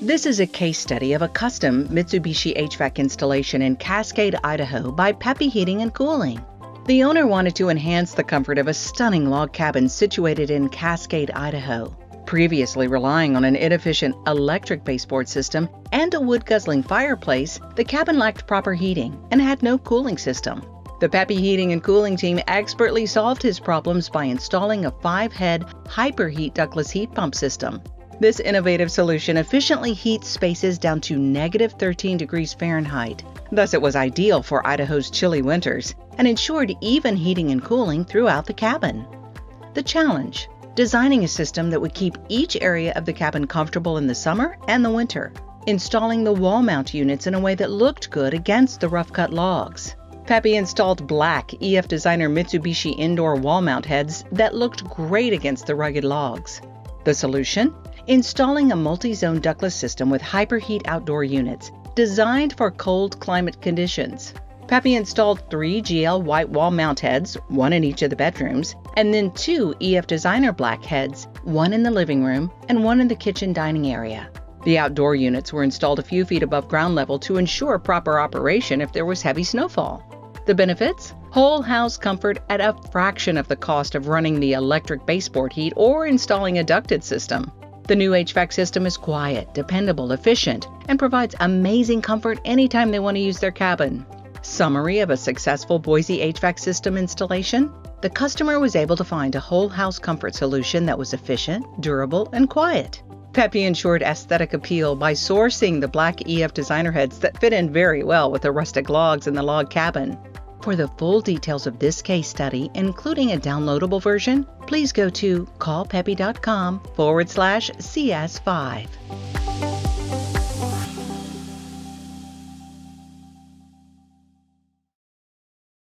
This is a case study of a custom Mitsubishi HVAC installation in Cascade, Idaho by Peppy Heating and Cooling. The owner wanted to enhance the comfort of a stunning log cabin situated in Cascade, Idaho. Previously relying on an inefficient electric baseboard system and a wood-guzzling fireplace, the cabin lacked proper heating and had no cooling system. The Peppy Heating and Cooling team expertly solved his problems by installing a 5-head hyperheat ductless heat pump system. This innovative solution efficiently heats spaces down to negative 13 degrees Fahrenheit. Thus, it was ideal for Idaho's chilly winters and ensured even heating and cooling throughout the cabin. The challenge: designing a system that would keep each area of the cabin comfortable in the summer and the winter, installing the wall mount units in a way that looked good against the rough-cut logs. Peppy installed Black EF Designer Mitsubishi indoor wall mount heads that looked great against the rugged logs. The solution? Installing a multi-zone ductless system with hyperheat outdoor units designed for cold climate conditions. Peppy installed 3 GL white wall mount heads, 1 in each of the bedrooms, and then 2 EF Designer black heads, 1 in the living room and 1 in the kitchen dining area. The outdoor units were installed a few feet above ground level to ensure proper operation if there was heavy snowfall. The benefits? Whole house comfort at a fraction of the cost of running the electric baseboard heat or installing a ducted system. The new HVAC system is quiet, dependable, efficient, and provides amazing comfort anytime they want to use their cabin. Summary of a successful Boise HVAC system installation: the customer was able to find a whole house comfort solution that was efficient, durable, and quiet. Peppy ensured aesthetic appeal by sourcing the Black EF Designer heads that fit in very well with the rustic logs in the log cabin. For the full details of this case study, including a downloadable version, please go to callpeppy.com/CS5.